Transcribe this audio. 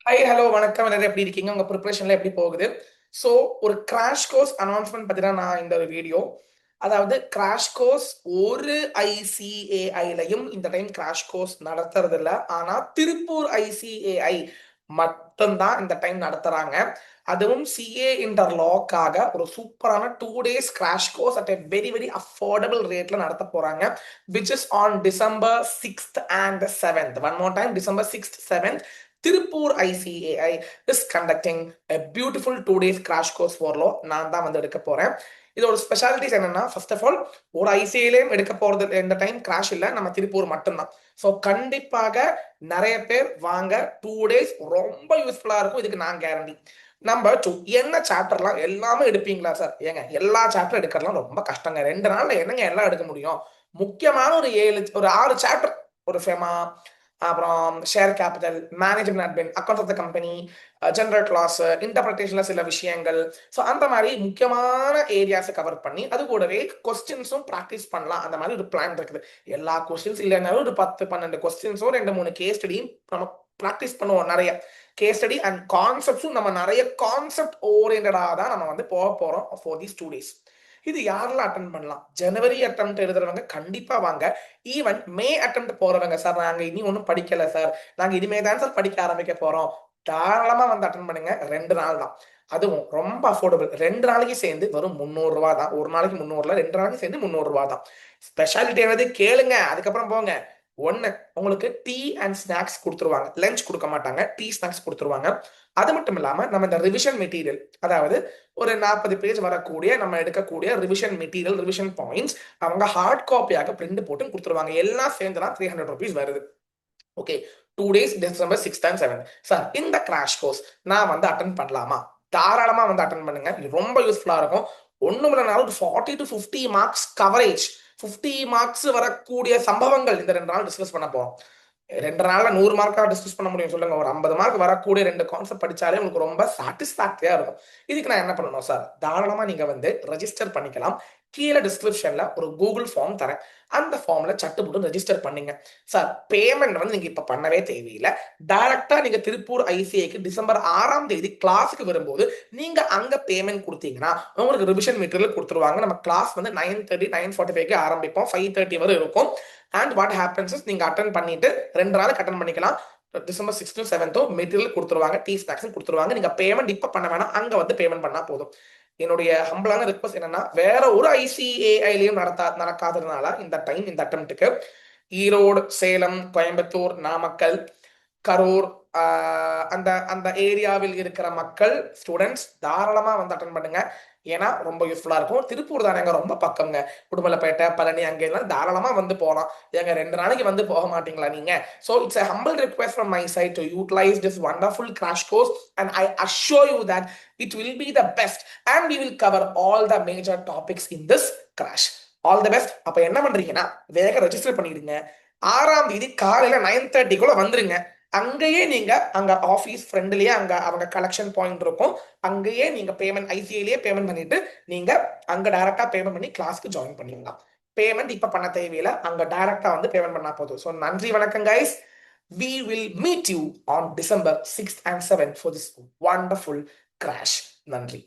Hi hello வணக்கம் எல்லாரும் எப்படி இருக்கீங்க உங்க ப்ரிப்பரேஷன்ல எப்படி போகுது? ஸோ ஒரு கிராஷ் கோர்ஸ் அனௌன்ஸ்மெண்ட் பத்தி தான் நான் இந்த ஒரு வீடியோ. அதாவது கிராஷ் கோர்ஸ் ஒரு ஐசிஏஐலையும் இந்த டைம் கிராஷ் கோர்ஸ் நடத்துறது இல்ல. ஆனா திருப்பூர் ஐசிஏஐ மட்டும்தான் இந்த டைம் நடத்துறாங்க. அதுவும் சிஏ இன்டர்லாக்காக ஒரு சூப்பரான 2 days crash course at a very very affordable ரேட்ல நடத்த போறாங்க. Which is on December 6th and 7th. One more time, December 6th 7th. Tiruppur ICAI is conducting a beautiful 2 days crash course for low. நான் தான் வந்து எடுக்க போறேன். இதோட specialities என்னன்னா, ஃபர்ஸ்ட் ஆஃப் ஆல் ஒரு ஐசிஐலையும் எடுக்க போறது இந்த டைம் கிராஷ் இல்ல, நம்ம திருப்பூர் மட்டும்தான். ஸோ கண்டிப்பாக நிறைய பேர் வாங்க. 2 days ரொம்ப யூஸ்ஃபுல்லா இருக்கும், இதுக்கு நான் கேரண்டி. நம்பர் 2, என்ன சாப்டர்லாம் எல்லாமே எடுப்பீங்களா சார்? ஏங்க எல்லா சாப்டர் எடுக்கிறதுலாம் ரொம்ப கஷ்டங்க. 2 நாள்ல என்னங்க எல்லாம் எடுக்க முடியும்? முக்கியமான ஒரு 6 சாப்டர், ஒரு ஃபெமா, அப்புறம் share capital, management admin, account of the company, general class, இன்டர்பிரேஷன்ல சில விஷயங்கள். ஸோ அந்த மாதிரி முக்கியமான ஏரியாஸை கவர் பண்ணி அது கூடவே கொஸ்டின்ஸும் ப்ராக்டிஸ் பண்ணலாம். அந்த மாதிரி ஒரு பிளான் இருக்குது. எல்லா கொஸ்டின்ஸ் இல்லைனாலும் ஒரு 10-12 கொஸ்டின்ஸோ 2-3 கேஸ் ஸ்டடியும் நம்ம ப்ராக்டிஸ் பண்ணுவோம். நிறைய கேஸ் ஸ்டடி அண்ட் கான்செப்ட்ஸும் நம்ம நிறைய கான்செப்ட் ஓரியன்டாக தான் நம்ம வந்து போக போகிறோம் ஃபார் தீஸ் 2 days. இது யாரெல்லாம் அட்டன் பண்ணலாம்? ஜனவரி அட்டெம்ப்ட் எழுதுறவங்க கண்டிப்பா வாங்க. ஈவன் மே அட்டெம்ப்ட் போறவங்க, சார் நாங்க இனி ஒன்றும் படிக்கல சார், நாங்க இனிமே தான் சார் படிக்க ஆரம்பிக்க போறோம், தாராளமா வந்து அட்டன் பண்ணுங்க. 2 நாள் தான், அதுவும் ரொம்ப அஃபோர்டபுள். 2 நாளைக்கு சேர்ந்து வெறும் 300 ரூபா தான். ஒரு நாளைக்கு 300, 2 நாளைக்கு சேர்ந்து 300 ரூபா தான். ஸ்பெஷாலிட்டி என்னது கேளுங்க, அதுக்கப்புறம் போங்க. ஒன்னு, உங்களுக்கு டீ அண்ட் ஸ்நாக்ஸ் கொடுத்துருவாங்க. லஞ்ச் கொடுக்க மாட்டாங்க, டீ ஸ்நாக்ஸ் கொடுத்துருவாங்க. அது மட்டும் இல்லாம நம்ம இந்த ரிவிஷன் மெட்டீரியல், அதாவது ஒரு 40 பேஜ் வரக்கூடிய நம்ம எடுக்கக்கூடிய ரிவிஷன் மெட்டீரியல், ரிவிஷன் பாயிண்ட்ஸ் அவங்க ஹார்ட் காப்பியாக பிரிண்ட் போட்டு கொடுத்துருவாங்க. எல்லாம் சேர்ந்துலாம் 300 ருபீஸ் வருது. Okay, 2 days December 6th and 7th. Sir இந்த கிராஷ் கோர்ஸ் நான் வந்து அட்டன் பண்ணலாமா? தாராளமா வந்து அட்டன் பண்ணுங்க, இது ரொம்ப யூஸ்ஃபுல்லா இருக்கும். ஒண்ணும் இல்லைனாலும் 40 to 50 மார்க்ஸ் கவரேஜ், 50 மார்க்ஸ் வரக்கூடிய சம்பவங்கள் இந்த 2 நாள் டிஸ்கஸ் பண்ண போறோம். 2 நாள்ல 100 மார்க்காக டிஸ்கஸ் பண்ண முடியும் சொல்லுங்க? ஒரு 50 மார்க் வரக்கூடிய 2 கான்செப்ட் படிச்சாலே உங்களுக்கு ரொம்ப சாட்டிஸ்ஃபேக்டரியா இருக்கும். இதுக்கு நான் என்ன பண்ணணும் சார்? தாராளமா நீங்க வந்து ரெஜிஸ்டர் பண்ணிக்கலாம். கீழே டிஸ்கிரிப்ஷன்ல ஒரு கூகுள் ஃபார்ம் தரேன். அந்த ஃபார்ம்ல சட்டு போட்டு ரெஜிஸ்டர் பண்ணுங்க. சார் பேமெண்ட் வந்து நீங்க இப்ப பண்ணவே தேவையில்லை. டைரக்டா நீங்க திருப்பூர் ஐசிஐக்கு டிசம்பர் 6ஆம் தேதி கிளாஸுக்கு வரும்போது நீங்க அங்க பேமெண்ட் கொடுத்தீங்கன்னா உங்களுக்கு ரிவிஷன் மெட்டீரியல் கொடுத்துருவாங்க. நம்ம கிளாஸ் வந்து 9:30 9:45க்கு ஆரம்பிப்போம், 5:30 வரை இருக்கும். அண்ட் வாட் ஹேப்பன்ஸ் இஸ், நீங்க அட்டன் பண்ணிட்டு 2 நாளுக்கு அட்டன் பண்ணிக்கலாம். December 6th to 7th material கொடுத்துருவாங்க, டீ ஸ்நாக்ஸ் கொடுத்துருவாங்க. நீங்க பேமெண்ட் இப்ப பண்ண வேணாம், அங்க வந்து பேமெண்ட் பண்ணா போதும். என்னுடைய ஹம்பிளான ரிக்வஸ்ட் என்னன்னா, வேற ஒரு ஐசிஏஐலையும் நடக்காததுனால இந்த டைம் இந்த அட்டம்ப்ட்டுக்கு ஈரோடு, சேலம், கோயம்புத்தூர், நாமக்கல், கரூர், அந்த அந்த ஏரியாவில் இருக்கிற மக்கள், ஸ்டூடெண்ட்ஸ் தாராளமா வந்து அட்டன் பண்ணுங்க. ஏன்னா ரொம்ப யூஸ்ஃபுல்லா இருக்கும். திருப்பூர் தானேங்க, ரொம்ப பக்கம்ங்க. உடுமலைப்பேட்டை, பழனி அங்கே எல்லாம் தாராளமா வந்து போகலாம். ஏங்க 2 நாளைக்கு வந்து போக மாட்டீங்களா நீங்க? So it's a humble request from my side to utilize this wonderful crash course, and I assure you that it will be the best and we will cover all the major topics in this crash. All the best. அப்ப என்ன பண்றீங்கன்னா, வேக register பண்ணிடுங்க. 6ஆம் தேதி காலையில 9:30க்குள்ள வந்துருங்க. அங்கேயே நீங்க அங்க ஆஃபீஸ் ஃப்ரெண்ட்லயே அங்க அவங்க கலெக்ஷன் பாயிண்ட் இருக்கும். அங்கேயே நீங்க பேமெண்ட் ஐசிஐலயே பேமெண்ட் பண்ணிட்டு நீங்க அங்க டைரக்டா பேமெண்ட் பண்ணி கிளாஸ்க்கு ஜாயின் பண்ணிடலாம். பேமெண்ட் இப்ப பண்ண தேவையில்லை, அங்க டைரக்டா வந்து பேமெண்ட் பண்ணா போதும். ஸோ நன்றி, வணக்கம் guys. We will meet you on December 6th and 7th for this wonderful crash. நன்றி.